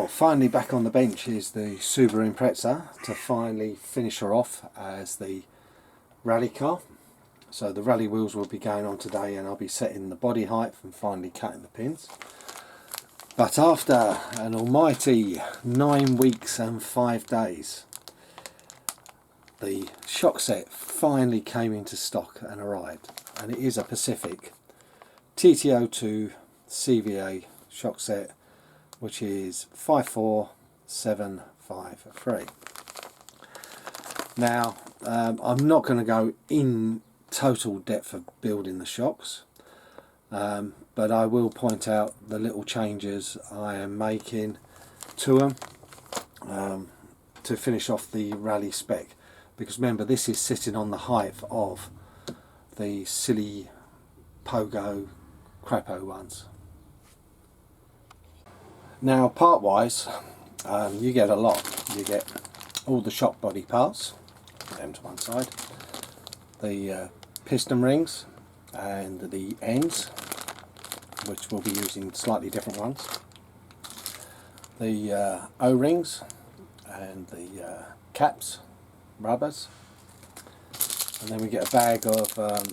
Now, finally back on the bench is the Subaru Impreza to finally finish her off as the rally car. So the rally wheels will be going on today, and I'll be setting the body height and finally cutting the pins. But after an almighty 9 weeks and 5 days, the shock set finally came into stock and arrived, and it is a Pacific TT02 CVA shock set, which is 54753. Now, I'm not going to go in total depth of building the shocks, but I will point out the little changes I am making to them to finish off the rally spec, because remember, this is sitting on the height of the silly pogo crapo ones. Now, part wise, you get a lot. You get all the shock body parts, put them to one side, the piston rings and the ends, which we'll be using slightly different ones, the O-rings and the caps, rubbers, and then we get a bag of the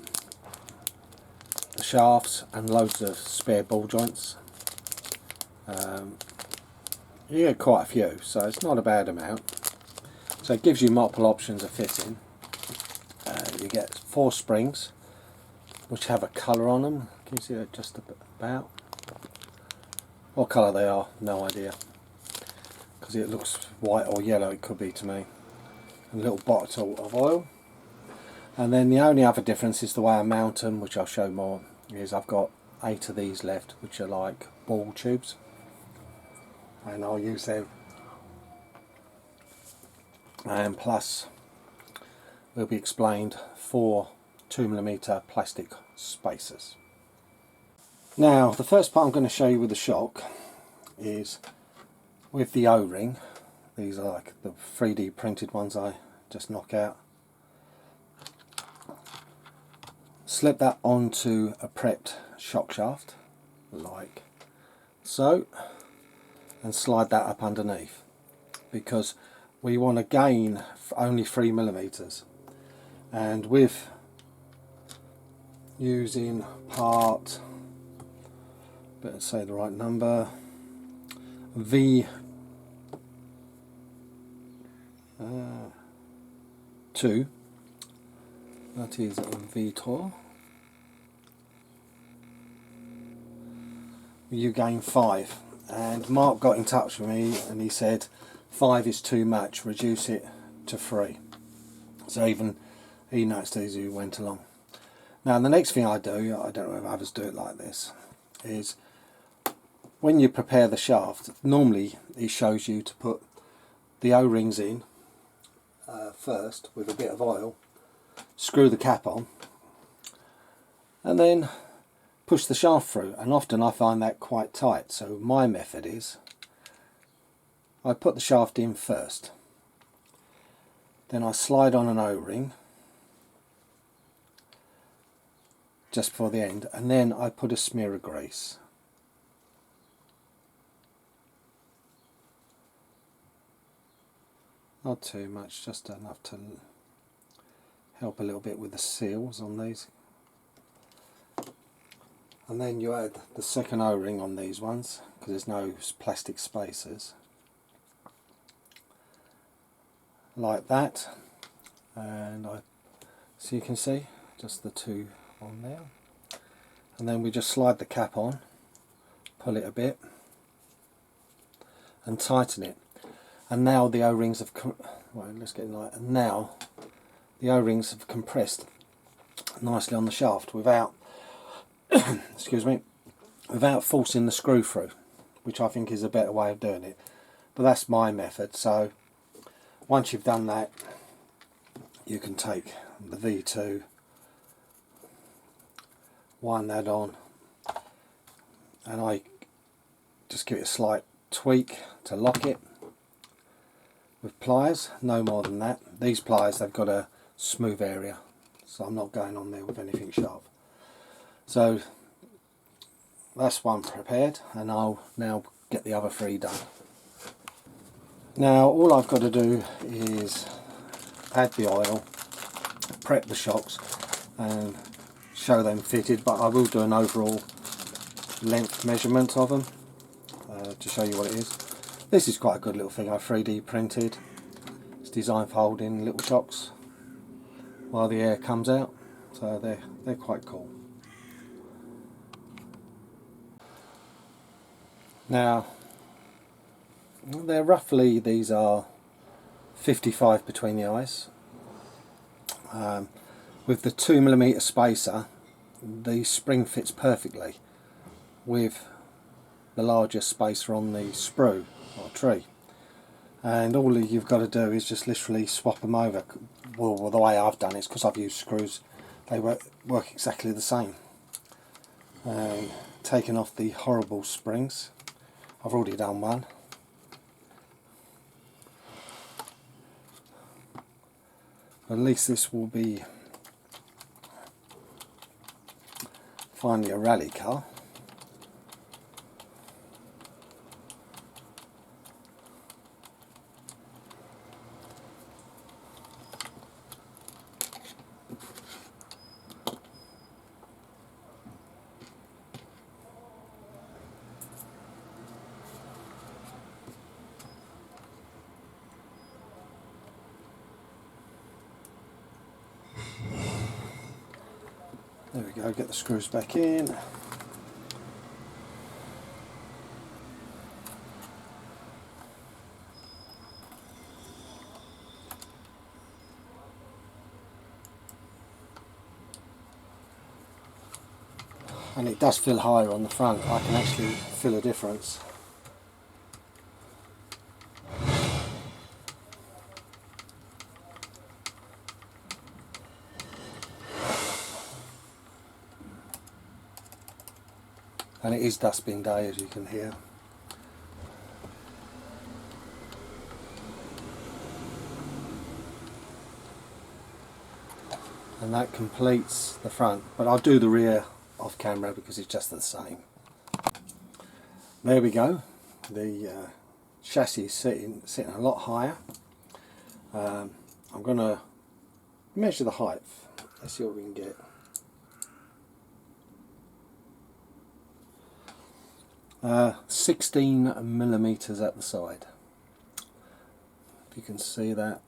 shafts and loads of spare ball joints. You get quite a few, so it's not a bad amount. So it gives you multiple options of fitting. You get 4 springs which have a colour on them. Can you see that just about? What colour they are, no idea, because it looks white or yellow, it could be to me. A little bottle of oil. And then the only other difference is the way I mount them, which I'll show more, is I've got 8 of these left, which are like ball tubes, and I'll use them. And plus will be explained 4 2mm plastic spacers. Now, the first part I'm going to show you with the shock is with the O-ring. These are like the 3D printed ones I just knock out. Slip that onto a prepped shock shaft like so, and slide that up underneath, because we want to gain only 3mm, and with using part, better say the right number, V2, that is V2, you gain 5. And Mark got in touch with me and he said 5 is too much, reduce it to 3. So even he noticed as he went along. Now, the next thing I do, I don't know if others do it like this, is when you prepare the shaft, normally it shows you to put the O-rings in first with a bit of oil, screw the cap on, and then push the shaft through, and often I find that quite tight. So my method is I put the shaft in first, then I slide on an O-ring just for the end, and then I put a smear of grease. Not too much, just enough to help a little bit with the seals on these. And then you add the second O-ring on these ones, because there's no plastic spacers, like that. And so you can see just the 2 on there, and then we just slide the cap on, pull it a bit and tighten it. And now the O-rings have let's get light. And now the O-rings have compressed nicely on the shaft without excuse me, without forcing the screw through, which I think is a better way of doing it. But that's my method. So once you've done that, you can take the V2, wind that on, and I just give it a slight tweak to lock it with pliers, no more than that. These pliers, they've got a smooth area, so I'm not going on there with anything sharp. So that's one prepared, and I'll now get the other 3 done. Now all I've got to do is add the oil, prep the shocks and show them fitted, but I will do an overall length measurement of them to show you what it is. This is quite a good little thing I 3D printed. It's designed for holding little shocks while the air comes out, so they're quite cool. Now they're roughly, these are 55 between the eyes. With the 2mm spacer, the spring fits perfectly with the larger spacer on the sprue or tree, and all you've got to do is just literally swap them over. Well, the way I've done it is because I've used screws, they work exactly the same. Taking off the horrible springs, I've already done one. At least this will be finally a rally car. There we go, get the screws back in. And it does feel higher on the front. I can actually feel a difference. And it is dustbin day, as you can hear. And that completes the front, but I'll do the rear off camera because it's just the same. There we go. The chassis is sitting a lot higher. I'm going to measure the height. Let's see what we can get. Uh, 16mm at the side. If you can see that.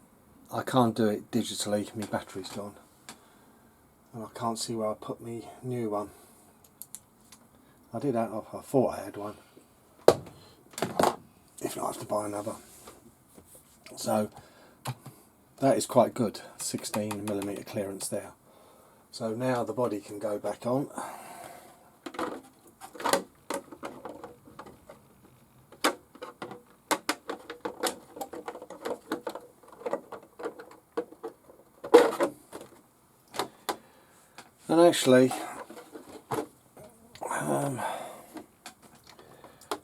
I can't do it digitally, my battery's gone. And I can't see where I put my new one. I thought I had one. If not, I have to buy another. So that is quite good, 16mm clearance there. So now the body can go back on. And actually,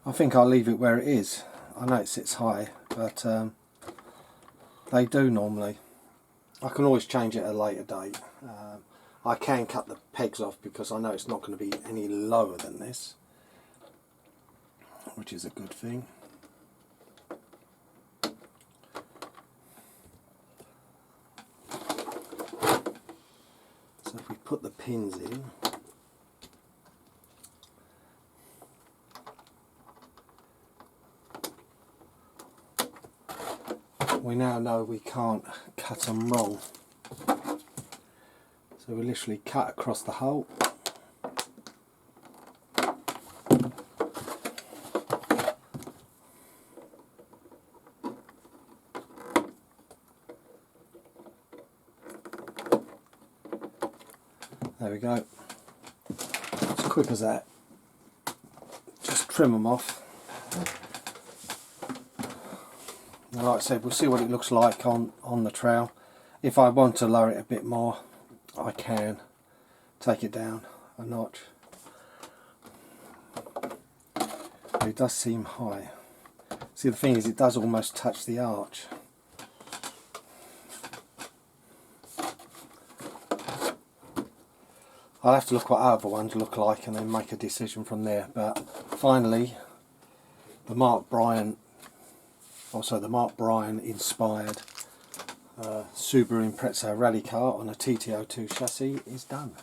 I think I'll leave it where it is. I know it sits high, but they do normally. I can always change it at a later date. I can cut the pegs off because I know it's not going to be any lower than this, which is a good thing. So if we put the pins in, we now know we can't cut them wrong. So we literally cut across the hole. There we go. As quick as that. Just trim them off. And like I said, we'll see what it looks like on the trail. If I want to lower it a bit more, I can take it down a notch. But it does seem high. See, the thing is, it does almost touch the arch. I'll have to look what other ones look like and then make a decision from there. But finally, the Mark Bryant example. So the Mark Bryan inspired Subaru Impreza rally car on a TT02 chassis is done.